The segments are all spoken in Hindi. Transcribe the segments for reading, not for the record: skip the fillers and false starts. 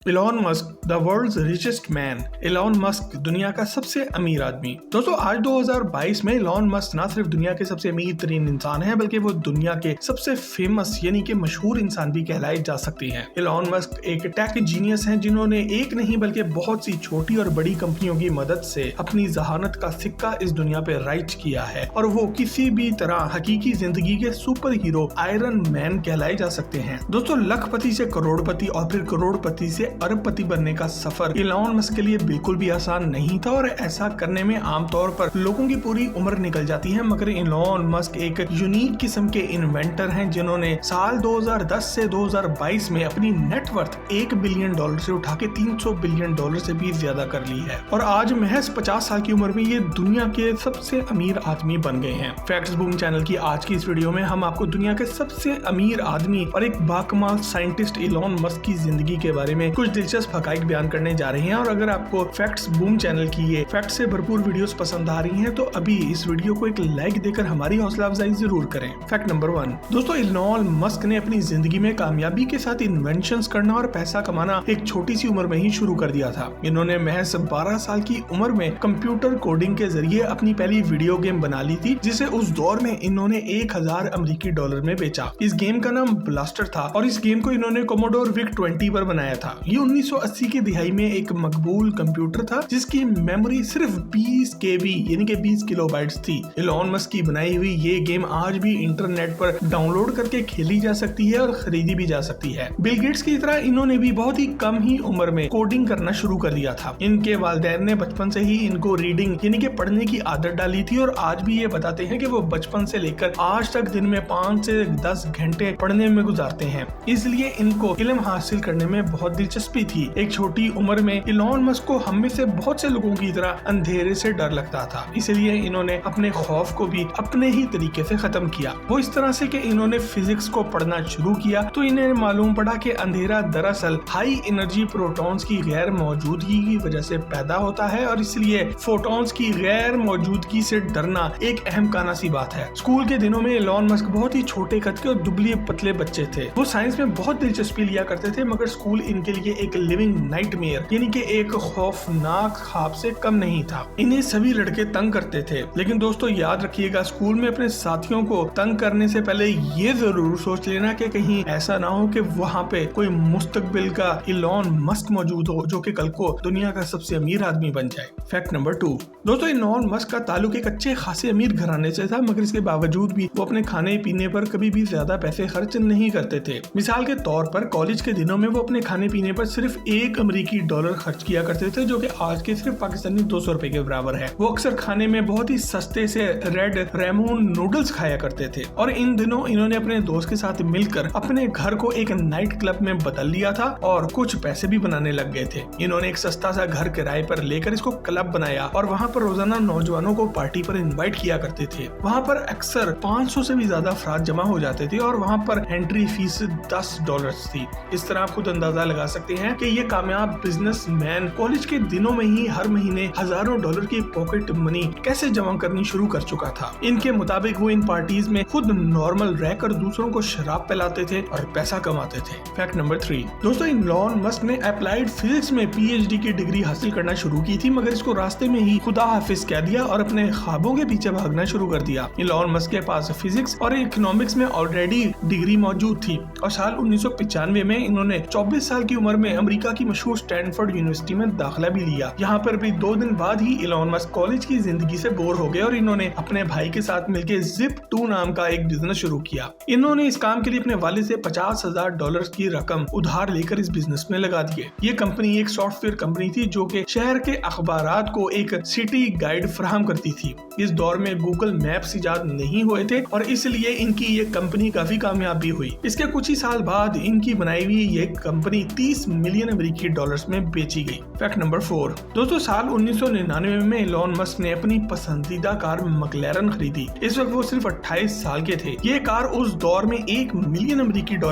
Elon Musk the world's richest man. Elon Musk दुनिया का सबसे अमीर आदमी। दोस्तों आज 2022 में इलॉन मस्क ना सिर्फ दुनिया के सबसे अमीर तरीन इंसान है बल्कि वो दुनिया के सबसे फेमस यानी कि मशहूर इंसान भी कहलाए जा सकते हैं। इलॉन मस्क एक टेक जीनियस हैं जिन्होंने एक नहीं बल्कि बहुत सी छोटी और बड़ी कंपनियों की मदद से अपनी जहानत का सिक्का इस दुनिया पे राइज किया है और वो किसी भी तरह हकीकी जिंदगी के सुपर हीरो आयरन मैन कहलाए जा सकते हैं। दोस्तों लखपति से करोड़पति और फिर करोड़पति से अरबपति बनने का सफर इलॉन मस्क के लिए बिल्कुल भी आसान नहीं था और ऐसा करने में आमतौर पर लोगों की पूरी उम्र निकल जाती है, मगर इलॉन मस्क एक यूनिक किस्म के इन्वेंटर हैं जिन्होंने साल 2010 से 2022 में अपनी नेटवर्थ $1 बिलियन से उठा के $300 बिलियन से भी ज्यादा कर ली है और आज महज 50 साल की उम्र में ये दुनिया के सबसे अमीर आदमी बन गए हैं। फैक्ट्स बूम चैनल की आज की इस वीडियो में हम आपको दुनिया के सबसे अमीर आदमी और एक बाकमाल साइंटिस्ट इलॉन मस्क की जिंदगी के बारे में कुछ दिलचस्प हकाइक बयान करने जा रहे हैं और अगर आपको फैक्ट्स बूम चैनल की ये फैक्ट से भरपूर वीडियोस पसंद आ रही हैं तो अभी इस वीडियो को एक लाइक देकर हमारी हौसला अफजाई जरूर करें। फैक्ट नंबर 1 दोस्तों इलॉन मस्क ने अपनी जिंदगी में कामयाबी के साथ इन्वेंशंस करना और पैसा कमाना एक छोटी सी उम्र में ही शुरू कर दिया था। इन्होंने महज 12 साल की उम्र में कंप्यूटर कोडिंग के जरिए अपनी पहली वीडियो गेम बना ली थी जिसे उस दौर में इन्होंने $1000 में बेचा। इस गेम का नाम ब्लास्टर था और इस गेम को इन्होंने कोमोडोर विक 20 पर बनाया था। ये 1980 की दिहाई में एक मकबूल कंप्यूटर था जिसकी मेमोरी सिर्फ 20 KB यानी कि 20 किलोबाइट्स थी। इलॉन मस्क की बनाई हुई ये गेम आज भी इंटरनेट पर डाउनलोड करके खेली जा सकती है और खरीदी भी जा सकती है। बिल गेट्स की तरह इन्होंने भी बहुत ही कम ही उम्र में कोडिंग करना शुरू कर दिया था। इनके वालिदैन ने बचपन से ही इनको रीडिंग यानी कि पढ़ने की आदत डाली थी और आज भी ये बताते हैं कि वो बचपन से लेकर आज तक दिन में 5 से 10 घंटे पढ़ने में गुजारते हैं। इसलिए इनको इल्म हासिल करने में बहुत दिलचस्पी थी। एक छोटी उम्र में इलॉन मस्क को हम में से बहुत से लोगों की तरह अंधेरे से डर लगता था, इसलिए इन्होंने अपने खौफ को भी अपने ही तरीके से खत्म किया। वो इस तरह से कि इन्होंने फिजिक्स को पढ़ना शुरू किया तो इन्हें मालूम पड़ा कि अंधेरा दरअसल हाई एनर्जी प्रोटॉन्स की गैर मौजूदगी की वजह से पैदा होता है और इसलिए फोटॉन्स की गैर मौजूदगी से डरना एक अहम काना सी बात है। स्कूल के दिनों में इलॉन मस्क बहुत ही छोटे कद के और दुबले पतले बच्चे थे। वो साइंस में बहुत दिलचस्पी लिया करते थे मगर स्कूल इनके लिए एक लिविंग नाइटमेयर यानी कि एक खौफनाक ख्वाब से कम नहीं था। इन्हें सभी लड़के तंग करते थे, लेकिन दोस्तों याद रखिएगा स्कूल में अपने साथियों को तंग करने से पहले ये जरूर सोच लेना कि कहीं ऐसा ना हो कि वहाँ पे कोई मुस्तकबिल का इलॉन मस्क मौजूद हो जो कि कल को दुनिया का सबसे अमीर आदमी बन जाए। फैक्ट नंबर 2 दोस्तों इलॉन मस्क का ताल्लुक एक अच्छे खासे अमीर घराने से था, मगर इसके बावजूद भी वो अपने खाने पीने पर कभी भी ज्यादा पैसे खर्च नहीं करते थे। मिसाल के तौर पर कॉलेज के दिनों में वो अपने खाने पीने पर सिर्फ $1 खर्च किया करते थे जो कि आज के सिर्फ पाकिस्तानी $200 के बराबर है। वो अक्सर खाने में बहुत ही सस्ते से रेड रेमून नूडल्स खाया करते थे और इन दिनों इन्होंने अपने दोस्त के साथ मिलकर अपने घर को एक नाइट क्लब में बदल लिया था और कुछ पैसे भी बनाने लग गए थे। इन्होंने एक सस्ता सा घर किराए पर लेकर इसको क्लब बनाया और वहाँ पर रोजाना नौजवानों को पार्टी पर इन्वाइट किया करते थे। वहाँ पर अक्सर 500 से भी ज्यादा अफराद जमा हो जाते थे और वहाँ पर एंट्री फीस $10 थी। इस तरह आप खुद अंदाजा लगा सकते हैं कि ये कामयाब बिजनेसमैन कॉलेज के दिनों में ही हर महीने हजारों डॉलर की पॉकेट मनी कैसे जमा करनी शुरू कर चुका था। इनके मुताबिक वो इन पार्टीज में खुद नॉर्मल रहकर दूसरों को शराब पिलाते थे और पैसा कमाते थे। फैक्ट नंबर 3 दोस्तों इलॉन मस्क ने अप्लाइड फिजिक्स में PhD की डिग्री हासिल करना शुरू की थी, मगर इसको रास्ते में ही खुदा हाफिज कह दिया और अपने ख्वाबों के पीछे भागना शुरू कर दिया। इलॉन मस्क के पास फिजिक्स और इकोनॉमिक्स में ऑलरेडी डिग्री मौजूद थी और साल 1995 में इन्होंने 24 साल की उम्र में अमेरिका की मशहूर स्टैनफोर्ड यूनिवर्सिटी में दाखिला भी लिया। यहाँ पर भी 2 दिन बाद ही इलॉन मस्क कॉलेज की जिंदगी से बोर हो गए और इन्होंने अपने भाई के साथ मिलकर Zip2 नाम का एक बिजनेस शुरू किया। इन्होंने इस काम के लिए अपने वालिद से $50,000 की रकम उधार लेकर इस बिजनेस में लगा दिए। ये कंपनी एक सॉफ्टवेयर कंपनी थी जो कि शहर के अखबारात को एक सिटी गाइड फराहम करती थी। इस दौर में गूगल मैप्स इजाद नहीं हुए थे और इसलिए इनकी ये कंपनी काफी कामयाब भी हुई। इसके कुछ ही साल बाद इनकी बनाई हुई ये कंपनी $30 मिलियन में बेची गई। फैक्ट नंबर 4 दोस्तों साल 1999 में इलॉन मस्क ने अपनी पसंदीदा कार मैक्लेरन खरीदी। इस वक्त वो सिर्फ 28 साल के थे। ये कार उस दौर में $1 मिलियन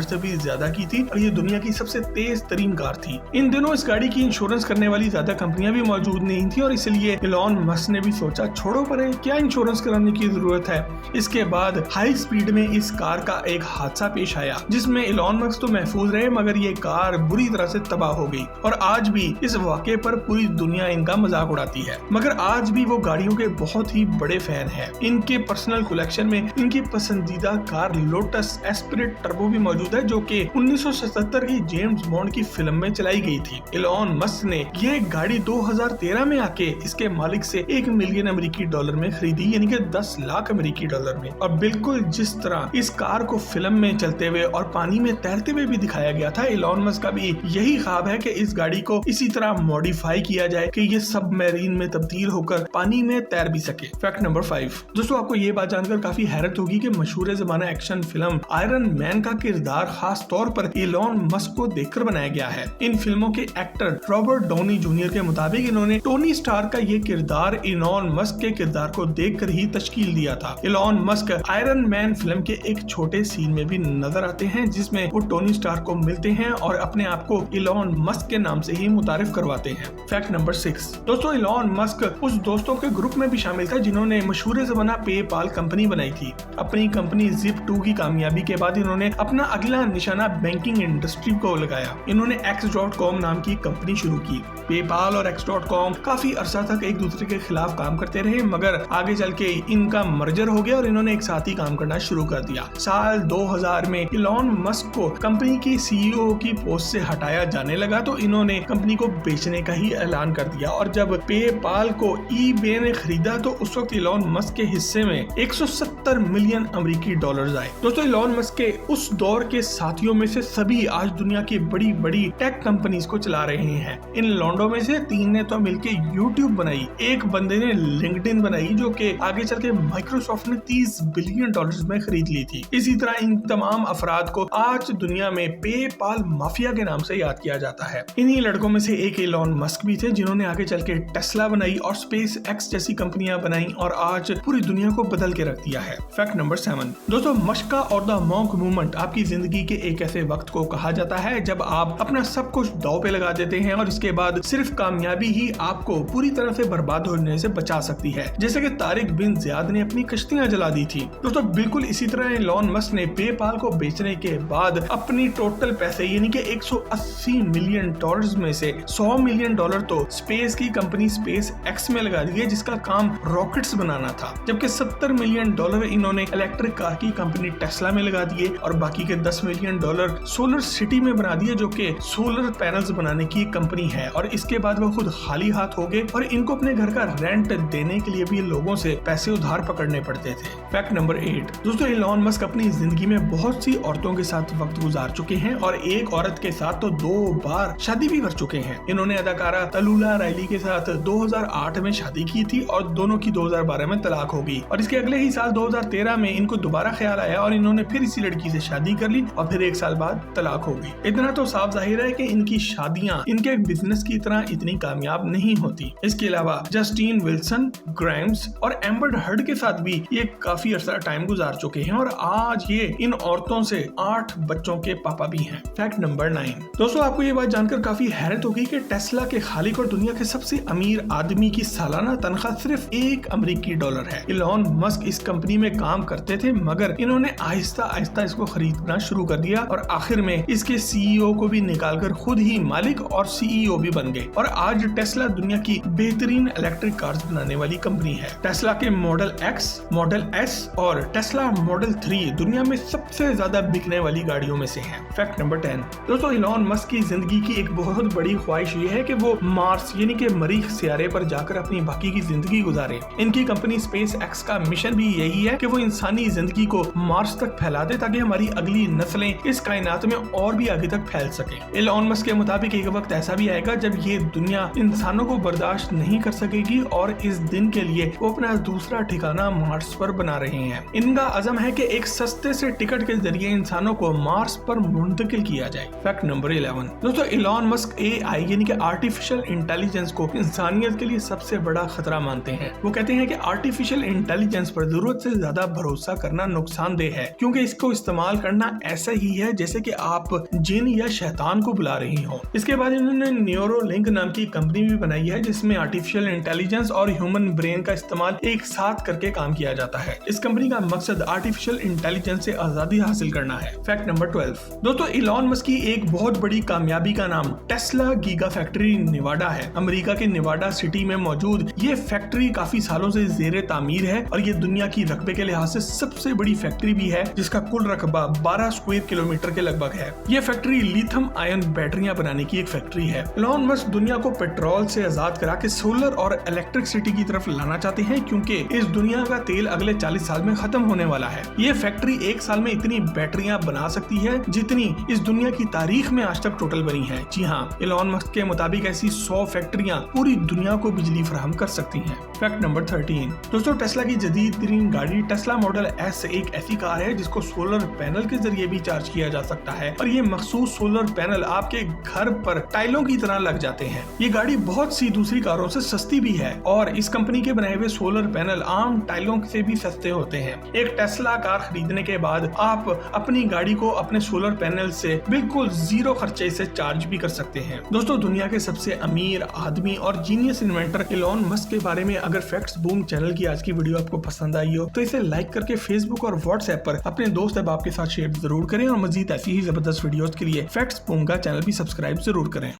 से भी ज्यादा की थी और ये दुनिया की सबसे तेज तरीन कार थी। इन दिनों इस गाड़ी की इंश्योरेंस करने वाली ज्यादा कंपनियां भी मौजूद नहीं थी और इसलिए इलॉन मस्क ने भी सोचा छोड़ो परे, क्या इंश्योरेंस कराने की जरूरत है। इसके बाद हाई स्पीड में इस कार का एक हादसा पेश आया जिसमें इलॉन मस्क तो महफूज रहे मगर ये कार बुरी तरह से तबाह हो गई और आज भी इस वाक़े पर पूरी दुनिया इनका मजाक उड़ाती है। मगर आज भी वो गाड़ियों के बहुत ही बड़े फैन हैं। इनके पर्सनल कलेक्शन में इनकी पसंदीदा कार लोटस एस्पिरिट टर्बो भी मौजूद है, जो कि 1977 की जेम्स बॉन्ड की फिल्म में चलाई गई थी। इलॉन मस्क ने ये गाड़ी 2013 में आके इसके मालिक से 1 मिलियन अमेरिकी डॉलर में खरीदी, यानी कि 10 लाख अमेरिकी डॉलर में। और बिल्कुल जिस तरह इस कार को फिल्म में चलते हुए और पानी में तैरते हुए भी दिखाया गया था, इलॉन मस्क का भी यही ख्वाब है कि इस गाड़ी को इसी तरह मॉडिफाई किया जाए कि ये सबमरीन में तब्दील होकर पानी में तैर भी सके। Fact number 5। दोस्तों, आपको ये बात जानकर काफी हैरत होगी कि मशहूर ज़माना एक्शन फिल्म आयरन मैन का किरदार खास तौर पर इलॉन मस्क को देखकर बनाया गया है। इन फिल्मों के एक्टर रॉबर्ट डाउनी जूनियर के मुताबिक इन्होंने टोनी स्टार्क का ये किरदार इलॉन मस्क के किरदार को देखकर ही तश्कील दिया था। Elon Musk iron man film के एक छोटे सीन में भी नजर आते हैं, जिसमें वो टोनी स्टार्क को मिलते हैं और अपने आप को इलॉन मस्क के नाम से ही मुतारिफ करवाते हैं। Fact number 6। दोस्तों, इलॉन मस्क उस दोस्तों के ग्रुप में भी शामिल था जिन्होंने मशहूर ज़माना पेपाल कंपनी बनाई थी। अपनी कंपनी Zip2 की कामयाबी के बाद इन्होंने अपना अगला निशाना बैंकिंग इंडस्ट्री को लगाया। इन्होंने X.com नाम की कंपनी शुरू की। पेपाल और X.com काफी अरसा तक एक दूसरे के खिलाफ काम करते रहे, मगर आगे चल के इनका मर्जर हो गया और इन्होंने एक साथ ही काम करना शुरू कर दिया। साल 2000 में इलॉन मस्क को कंपनी की CEO की पोस्ट से हटाया जाने लगा तो इन्होंने कंपनी को बेचने का ही ऐलान कर दिया। और जब पेपाल को eBay ने खरीदा तो उस वक्त इलॉन मस्क के हिस्से में 170 मिलियन अमेरिकी डॉलर्स आए। दोस्तों, इलॉन मस्क के उस दौर के साथियों में से सभी आज दुनिया की बड़ी बड़ी टेक कंपनीज को चला रहे हैं। इन लॉन्डो में से 3 ने तो मिलकर यूट्यूब बनाई, एक बंदे ने लिंक्डइन बनाई, जो कि आगे चल के माइक्रोसॉफ्ट ने 30 बिलियन डॉलर्स में खरीद ली थी। इसी तरह इन तमाम अफराद को आज दुनिया में पेपाल माफिया के नाम से याद किया जाता है। इन्हीं लड़कों में से एक इलॉन मस्क भी थे, जिन्होंने आगे चल के टेस्ला बनाई और स्पेस एक्स जैसी कंपनियां बनाई और आज पूरी दुनिया को बदल के रख दिया है। Fact number 7। दोस्तों, मशका और द मॉन्क मूवमेंट आपकी जिंदगी के एक ऐसे वक्त को कहा जाता है जब आप अपना सब कुछ दांव पे लगा देते हैं और इसके बाद सिर्फ कामयाबी ही आपको पूरी तरह से बर्बाद होने से बचा सकती है, जैसे कि तारिक बिन ज़ियाद ने अपनी कश्तियां जला दी थी। दोस्तों, बिल्कुल इसी तरह इलॉन मस्क ने पेपाल को बेचने के बाद अपनी टोटल पैसे यानी कि 180 मिलियन डॉलर्स में से 100 मिलियन डॉलर तो स्पेस की कंपनी स्पेस एक्स में लगा दिए, जिसका काम रॉकेट्स बनाना था, जबकि 70 मिलियन डॉलर इन्होंने इलेक्ट्रिक कार की कंपनी टेस्ला में लगा दिए और बाकी के 10 मिलियन डॉलर सोलर सिटी में बना दिए, जो कि सोलर पैनल्स बनाने की कंपनी है। और इसके बाद वो खुद खाली हाथ हो गए और इनको अपने घर का रेंट देने के लिए भी लोगों से पैसे उधार पकड़ने पड़ते थे। Fact number 8। दोस्तों, इलॉन मस्क अपनी जिंदगी में बहुत सी औरतों के साथ वक्त गुजार चुके हैं और एक औरत के साथ तो 2 बार शादी भी कर चुके हैं। इन्होंने अदाकारा तलुला रायली के साथ 2008 में शादी की थी और दोनों की 2012 में तलाक हो गई और इसके अगले ही साल 2013 में इनको दोबारा ख्याल आया और इन्होंने फिर इसी लड़की से शादी कर ली और फिर 1 साल बाद तलाक हो गई। इतना तो साफ जाहिर है कि इनकी शादियां इनके बिजनेस की तरह इतनी कामयाब नहीं होती। इसके अलावा जस्टिन विल्सन, ग्राइम्स और एम्बर हर्ड के साथ भी ये काफी अर्सा टाइम गुजार चुके हैं और आज ये इन औरतों से 8 बच्चों के पापा भी हैं। Fact number 9। दोस्तों, आपको ये बात जानकर काफी हैरत होगी कि टेस्ला के खालिक और दुनिया के सबसे अमीर आदमी की सालाना तनख्वाह सिर्फ $1 है। इलॉन मस्क इस कंपनी में काम करते थे, मगर इन्होंने आहिस्ता आहिस्ता इसको खरीदना शुरू कर दिया और आखिर में इसके CEO को भी निकालकर खुद ही मालिक और CEO भी बन गए और आज टेस्ला दुनिया की बेहतरीन इलेक्ट्रिक कार्स बनाने वाली कंपनी है। टेस्ला के मॉडल X, मॉडल S और टेस्ला मॉडल 3 दुनिया में सबसे ज्यादा बिकने वाली गाड़ियों में से हैं। Fact number 10। दोस्तों, इलॉन मस्क की जिंदगी की एक बहुत बड़ी ख्वाहिश ये है कि वो मार्स यानी कि मरीख सियारे पर जाकर अपनी बाकी की जिंदगी गुजारे। इनकी कंपनी स्पेस एक्स का मिशन भी यही है कि वो इंसानी जिंदगी को मार्स तक फैला दे ताकि हमारी अगली नस्लें इस कायनात में और भी आगे तक फैल सके। इलॉन मस्क के मुताबिक एक वक्त ऐसा भी आएगा जब ये दुनिया इंसानों को बर्दाश्त नहीं कर सकेगी और इस दिन के लिए वो अपना दूसरा ठिकाना मार्स पर बना रहे हैं। इनका अज़म है कि एक सस्ते से टिकट के जरिए इंसानों को मार्स पर मुंतकिल किया जाए। Fact number 11। दोस्तों, इलॉन मस्क AI यानी कि आर्टिफिशियल इंटेलिजेंस को इंसानियत के लिए सबसे बड़ा खतरा मानते हैं। वो कहते हैं कि आर्टिफिशियल इंटेलिजेंस पर जरूरत से ज्यादा भरोसा करना नुकसानदेह है, क्योंकि इसको इस्तेमाल करना ऐसा ही है जैसे कि आप जिन या शैतान को बुला रही हो। इसके बाद इन्होंने न्यूरोलिंक नाम की कंपनी भी बनाई है जिसमें आर्टिफिशियल इंटेलिजेंस और ह्यूमन ब्रेन का इस्तेमाल एक साथ करके काम किया जाता है। इस कंपनी का मकसद आर्टिफिशियल इंटेलिजेंस से आजादी हासिल करना है। Fact number 12। दोस्तों, इलॉन मस्क की एक बहुत बड़ी कामयाबी का नाम टेस्ला गीगा फैक्ट्री नेवाडा है। अमेरिका के नेवाडा सिटी में मौजूद ये फैक्ट्री काफी सालों से जेरे तामीर है और ये दुनिया की रकबे के लिहाज से सबसे बड़ी फैक्ट्री भी है, जिसका कुल रकबा 12 स्क्वायर किलोमीटर के लगभग है। ये फैक्ट्री लिथियम आयन बैटरियां बनाने की एक फैक्ट्री है। इलॉन मस्क दुनिया को पेट्रोल से आजाद करा के सोलर और इलेक्ट्रिसिटी की तरफ लाना चाहते हैं, क्योंकि इस दुनिया का तेल अगले 40 साल में खत्म होने वाला है। ये फैक्ट्री एक साल में इतनी बैटरियां बना सकती है जितनी इस दुनिया की तारीख में आज तक टोटल बनी है। जी हाँ, इलॉन मस्क के मुताबिक ऐसी 100 फैक्ट्रियां पूरी दुनिया को बिजली फराहम कर सकती हैं। फैक्ट नंबर 13 दोस्तों, टेस्ला की जदीद तरीन गाड़ी टेस्ला मॉडल एस एक ऐसी कार है जिसको सोलर पैनल के जरिए भी चार्ज किया जा सकता है और ये मखसूस सोलर पैनल आपके घर पर टाइलों की तरह लग जाते हैं। ये गाड़ी बहुत सी दूसरी कारों से सस्ती भी है और इस कंपनी के बनाए हुए सोलर पैनल आम टाइलों से भी सस्ते होते हैं। एक टेस्ला कार खरीदने के बाद आप अपनी गाड़ी को अपने सोलर पैनल से बिल्कुल जीरो खर्चे से चार्ज भी कर सकते हैं। दोस्तों, दुनिया के सबसे अमीर आदमी और जीनियस इन्वेंटर इलॉन मस्क के बारे में अगर फैक्ट्स बूम चैनल की आज की वीडियो आपको पसंद आई हो तो इसे लाइक करके फेसबुक और व्हाट्सएप पर अपने दोस्त अहबाब के साथ शेयर जरूर करें और मजीद ऐसी ही जबरदस्त वीडियोस के लिए फैक्ट्स बूम का चैनल भी सब्सक्राइब जरूर करें।